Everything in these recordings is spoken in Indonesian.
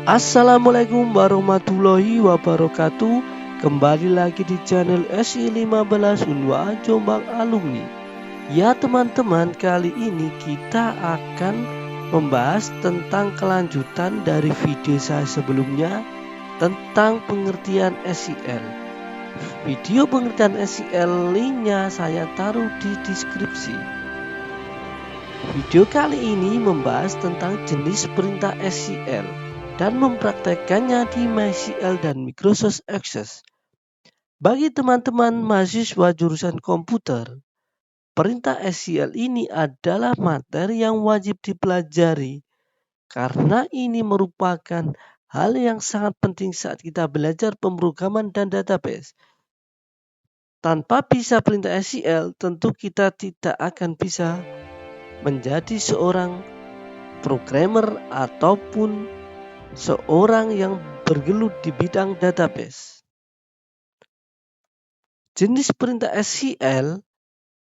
Assalamualaikum warahmatullahi wabarakatuh. Kembali lagi di channel SI15 Unwa Jombang Alumni. Ya teman-teman, kali ini kita akan membahas tentang kelanjutan dari video saya sebelumnya tentang pengertian SIL. Video pengertian SIL linknya saya taruh di deskripsi. Video kali ini membahas tentang jenis perintah SIL dan mempraktekkannya di MySQL dan Microsoft Access. Bagi teman-teman mahasiswa jurusan komputer, perintah SQL ini adalah materi yang wajib dipelajari karena ini merupakan hal yang sangat penting saat kita belajar pemrograman dan database. Tanpa bisa perintah SQL, tentu kita tidak akan bisa menjadi seorang programmer ataupun seorang yang bergelut di bidang database. Jenis perintah SQL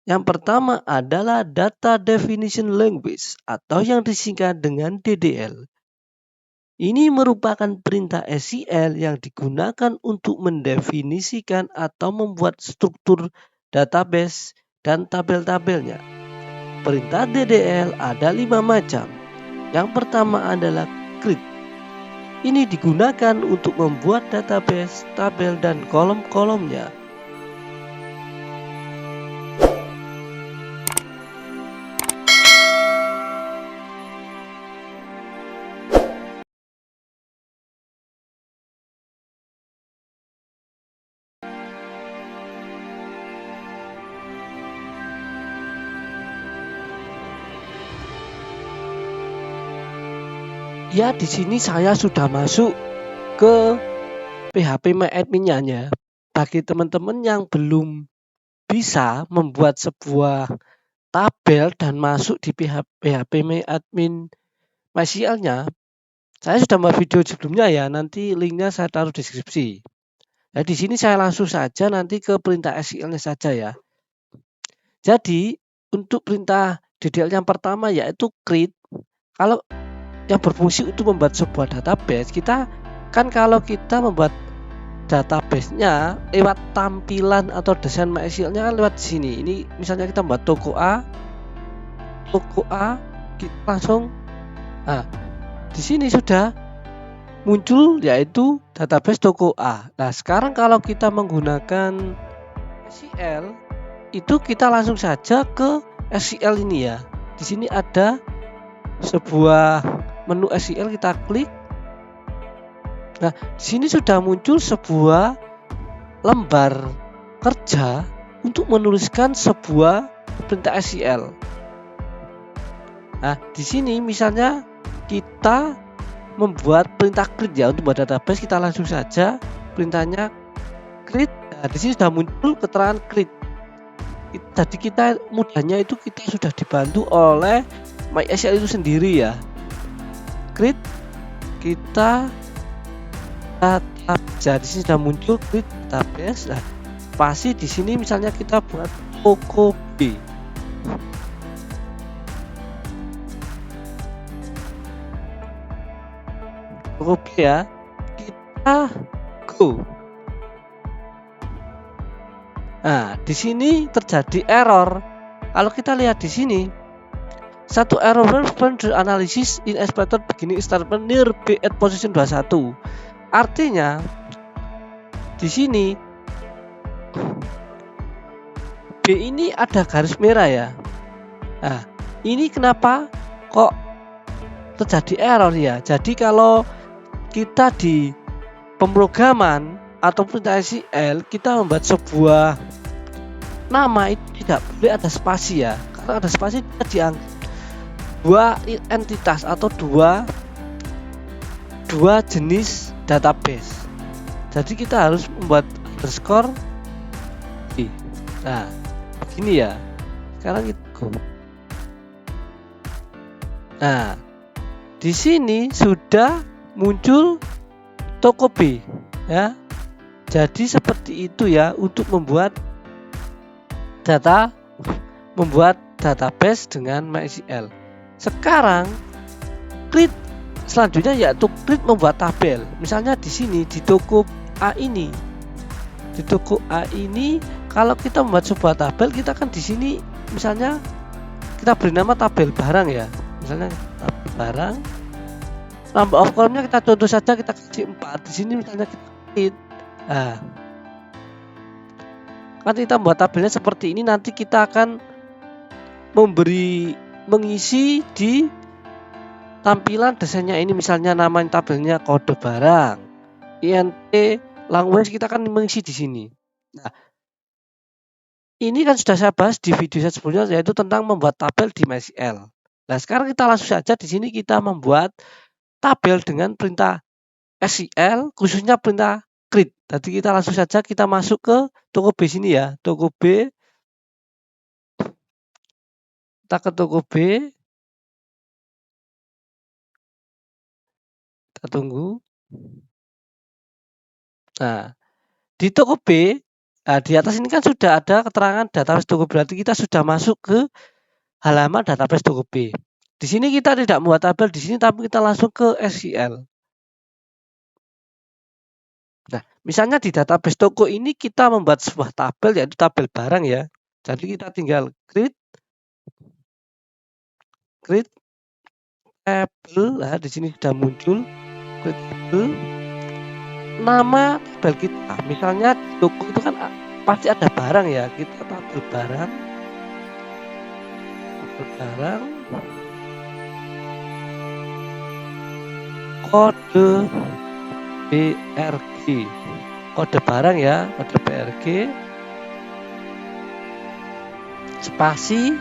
yang pertama adalah Data Definition Language atau yang disingkat dengan DDL. Ini merupakan perintah SQL yang digunakan untuk mendefinisikan atau membuat struktur database dan tabel-tabelnya. Perintah DDL ada 5 macam. Yang pertama adalah create. Ini digunakan untuk membuat database, tabel, dan kolom-kolomnya. Ya, di sini saya sudah masuk ke PHP MyAdmin-nya ya. Bagi teman-teman yang belum bisa membuat sebuah tabel dan masuk di PHP MyAdmin MySQL-nya, saya sudah membuat video sebelumnya ya. Nanti linknya saya taruh di deskripsi. Nah, di sini saya langsung saja nanti ke perintah SQL-nya saja ya. Jadi untuk perintah DDL yang pertama yaitu create. Kalau yang berfungsi untuk membuat sebuah database, kita kan kalau kita membuat database-nya lewat tampilan atau desain MySQL-nya kan lewat sini. Ini misalnya kita membuat toko A, kita langsung, nah di sini sudah muncul yaitu database toko A. Nah sekarang kalau kita menggunakan SQL itu kita langsung saja ke SQL ini ya. Di sini ada sebuah menu SQL, kita klik. Nah, di sini sudah muncul sebuah lembar kerja untuk menuliskan sebuah perintah SQL. Nah, di sini misalnya kita membuat perintah create ya untuk membuat database, kita langsung saja perintahnya create. Nah, di sini sudah muncul keterangan create. Jadi kita mudahnya itu kita sudah dibantu oleh MySQL itu sendiri ya. Create, kita database, di sini sudah muncul create database. Nah, pasti di sini misalnya kita buat toko B. Toko B ya. Kita go. Nah, di sini terjadi error. Kalau kita lihat di sini, satu error from the analysis in expected beginning statement near B at position 21. Artinya di sini B ini ada garis merah ya. Nah, ini kenapa kok terjadi error ya? Jadi kalau kita di pemrograman atau perintah SQL kita membuat sebuah nama itu tidak boleh ada spasi ya. Karena ada spasi kita dianggap dua entitas atau dua jenis database. Jadi kita harus membuat underscore. Nah, begini ya. Sekarang kita go. Nah, di sini sudah muncul toko B ya. Jadi seperti itu ya untuk membuat database dengan MySQL. Sekarang create selanjutnya yaitu create membuat tabel. Misalnya di sini di toko A ini, kalau kita membuat sebuah tabel, kita kan di sini misalnya kita beri nama tabel barang ya, misalnya tabel barang. Number of column-nya kita contoh saja, kita kasih 4. Di sini misalnya kita create. Nah, kan kita membuat tabelnya seperti ini. Nanti kita akan mengisi di tampilan desainnya ini, misalnya namanya tabelnya kode barang, INT, language, kita akan mengisi di sini. Nah, ini kan sudah saya bahas di video saya sebelumnya, yaitu tentang membuat tabel di MySQL. Nah, sekarang kita langsung saja di sini kita membuat tabel dengan perintah SQL, khususnya perintah create. Jadi kita langsung saja kita masuk ke toko B sini ya, toko B. Kita ke toko B. Kita tunggu. Nah, di toko B, nah di atas ini kan sudah ada keterangan database toko B. Berarti kita sudah masuk ke halaman database toko B. Di sini kita tidak membuat tabel di sini, tapi kita langsung ke SQL. Nah, misalnya di database toko ini kita membuat sebuah tabel, yaitu tabel barang ya. Jadi kita tinggal create table. Nah, di sini sudah muncul create table. Nama tabel kita, misalnya di toko itu kan pasti ada barang ya. Kita tabel barang. Kode BRG, kode barang ya, kode BRG, spasi,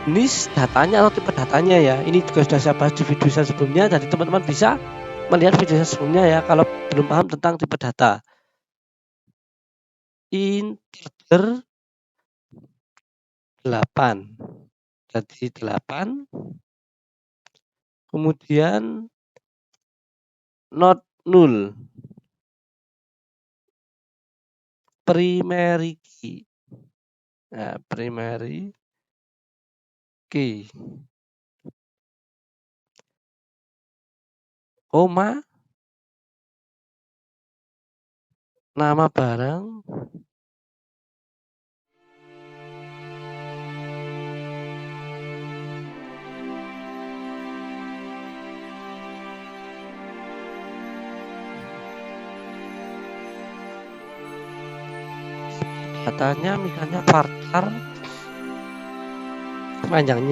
jenis datanya atau tipe datanya ya. Ini juga sudah saya bahas di video saya sebelumnya, jadi teman-teman bisa melihat video saya sebelumnya ya kalau belum paham tentang tipe data. Integer 8, jadi 8. Kemudian not null, primary key. Nah, primary key, koma, nama barang, datanya misalnya varchar, panjang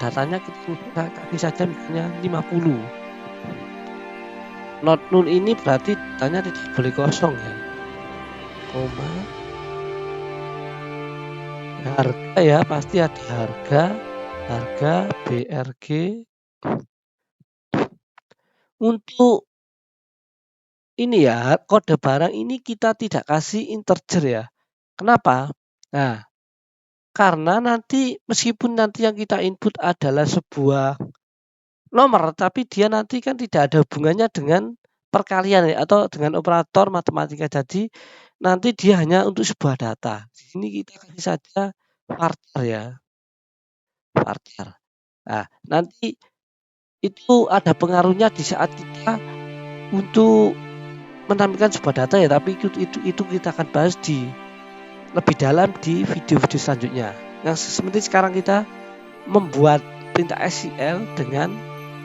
datanya kita kasih saja misalnya 50. Not null ini berarti datanya tidak boleh kosong ya. Koma, harga ya, pasti ada harga BRG. Untuk ini ya, kode barang ini kita tidak kasih integer ya. Kenapa? Nah, karena nanti meskipun nanti yang kita input adalah sebuah nomor, tapi dia nanti kan tidak ada hubungannya dengan perkalian ya, atau dengan operator matematika. Jadi nanti dia hanya untuk sebuah data. Di sini kita kasih saja varchar ya, varchar. Nah, nanti itu ada pengaruhnya di saat kita untuk menampilkan sebuah data ya, tapi itu kita akan bahas di lebih dalam di video-video selanjutnya. Yang seperti sekarang kita membuat perintah SQL dengan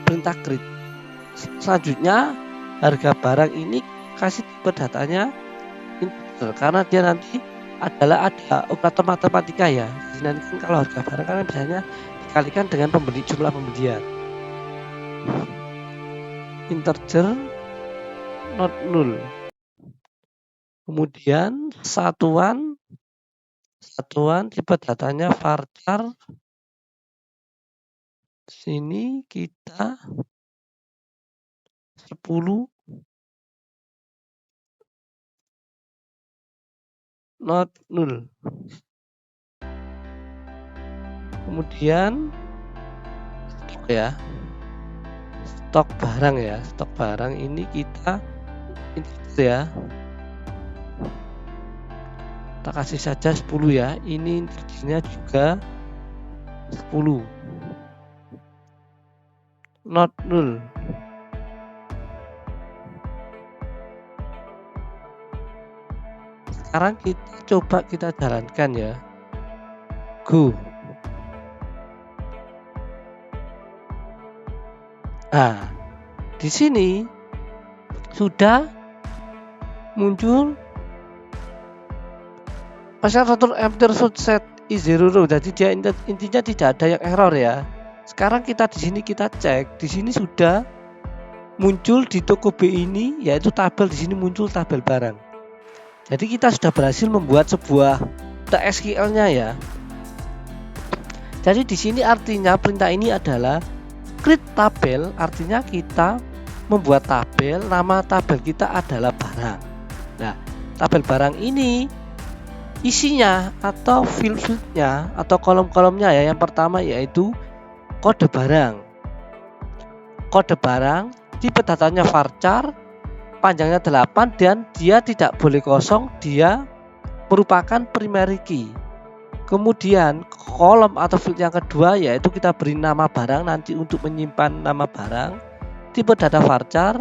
perintah create. Selanjutnya harga barang ini kasih tipe datanya integer, karena dia nanti adalah ada operator matematika ya. Jadi nanti kan kalau harga barang kan biasanya dikalikan dengan jumlah pembelian. Integer not null. Kemudian satuan tipe datanya varchar. Sini kita 10 not null. Kemudian stok ya, stok barang ini kita integer ya, kita kasih saja 10 ya. Ini integernya juga 10. not null. Sekarang kita jalankan ya. Go. Nah, di sini sudah muncul masalah after set is zero row. Jadi dia intinya tidak ada yang error ya. Sekarang kita di sini kita cek, di sini sudah muncul di toko B ini yaitu tabel, di sini muncul tabel barang. Jadi kita sudah berhasil membuat sebuah SQL-nya ya. Jadi di sini artinya perintah ini adalah create tabel, artinya kita membuat tabel, nama tabel kita adalah barang. Nah, tabel barang ini isinya atau field-nya atau kolom-kolomnya ya, yang pertama yaitu kode barang. Kode barang, tipe datanya varchar, panjangnya 8 dan dia tidak boleh kosong, dia merupakan primary key. Kemudian kolom atau field yang kedua yaitu kita beri nama barang nanti untuk menyimpan nama barang, tipe data varchar,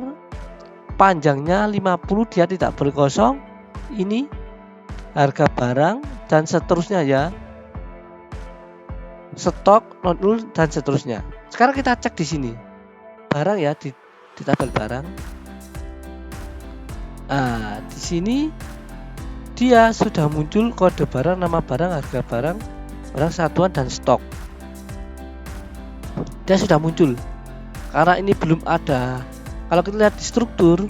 panjangnya 50, dia tidak boleh kosong, ini harga barang dan seterusnya ya, stok, not null dan seterusnya. Sekarang kita cek di sini barang ya, di tabel barang. Nah, di sini dia sudah muncul kode barang, nama barang, harga barang, barang satuan dan stok. Dia sudah muncul. Karena ini belum ada. Kalau kita lihat di struktur,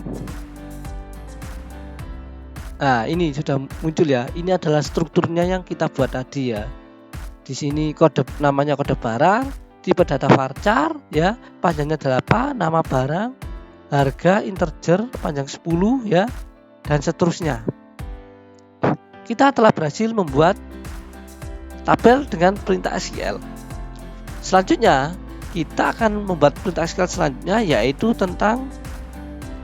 nah ini sudah muncul ya. Ini adalah strukturnya yang kita buat tadi ya. Di sini kode namanya kode barang, tipe data varchar ya, panjangnya 8, nama barang, harga integer panjang 10 ya, dan seterusnya. Kita telah berhasil membuat tabel dengan perintah SQL. Selanjutnya kita akan membuat perintah SQL selanjutnya yaitu tentang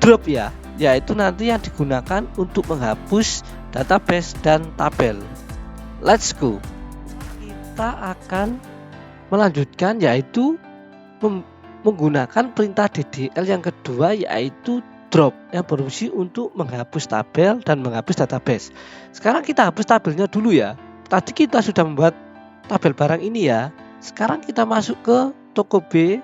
drop ya, yaitu nanti yang digunakan untuk menghapus database dan tabel. Let's go. Kita akan melanjutkan yaitu menggunakan perintah DDL yang kedua yaitu drop yang berfungsi untuk menghapus tabel dan menghapus database. Sekarang kita hapus tabelnya dulu ya. Tadi kita sudah membuat tabel barang ini ya. Sekarang kita masuk ke toko B.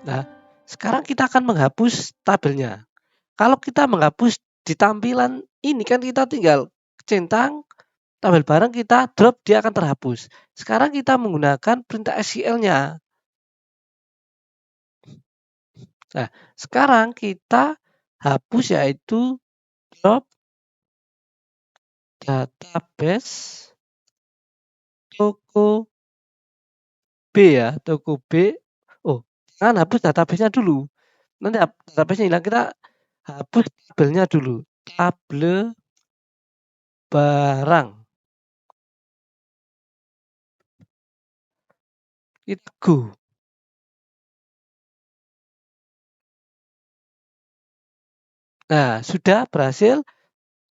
Nah, sekarang kita akan menghapus tabelnya. Kalau kita menghapus di tampilan ini kan kita tinggal centang tabel barang, kita drop, dia akan terhapus. Sekarang kita menggunakan perintah SQL-nya. Nah, sekarang kita hapus yaitu drop database toko B ya, toko B. Oh, jangan hapus database-nya dulu. Nanti database-nya hilang, kita hapus tabelnya dulu. Tabel barang. Kita go. Nah, sudah berhasil.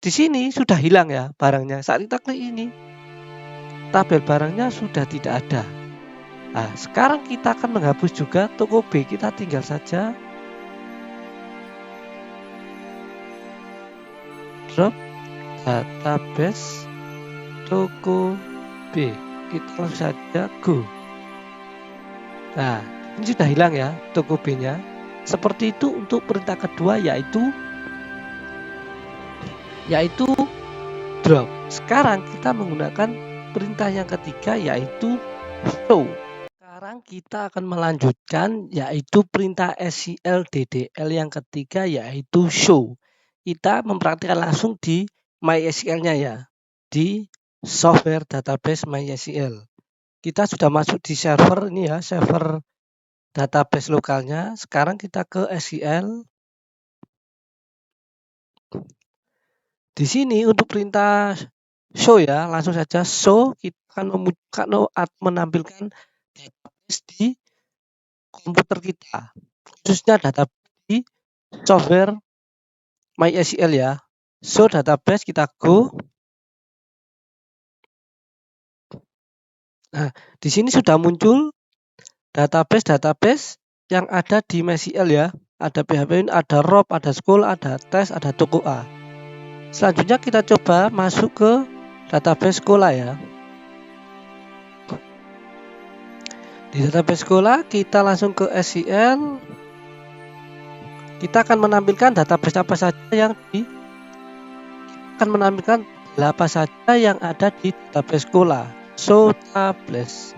Di sini sudah hilang ya barangnya. Saat kita klik ini, tabel barangnya sudah tidak ada. Nah, sekarang kita akan menghapus juga toko B. Kita tinggal saja drop database toko B. Kita langsung saja go. Nah, ini sudah hilang ya toko B-nya. Seperti itu untuk perintah kedua yaitu drop. Sekarang kita menggunakan perintah yang ketiga yaitu show. Sekarang kita akan melanjutkan yaitu perintah SQL DDL yang ketiga yaitu show. Kita mempraktikkan langsung di MySQL-nya ya, di software database MySQL. Kita sudah masuk di server ini ya, server database lokalnya. Sekarang kita ke SQL. Di sini untuk perintah show ya, langsung saja show, kita akan menampilkan database di komputer kita, khususnya database di software MySQL ya. Show database, kita go. Nah, di sini sudah muncul database yang ada di MySQL ya. Ada PHP, ada ROP, ada school, ada tes, ada toko A. Selanjutnya kita coba masuk ke database sekolah ya. Di database sekolah kita langsung ke SQL. Kita akan menampilkan database apa saja yang apa saja yang ada di database sekolah. So tables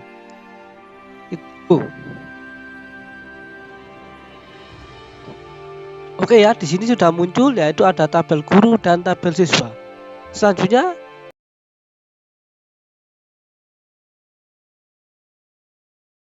itu. Oke ya, di sini sudah muncul yaitu ada tabel guru dan tabel siswa. Selanjutnya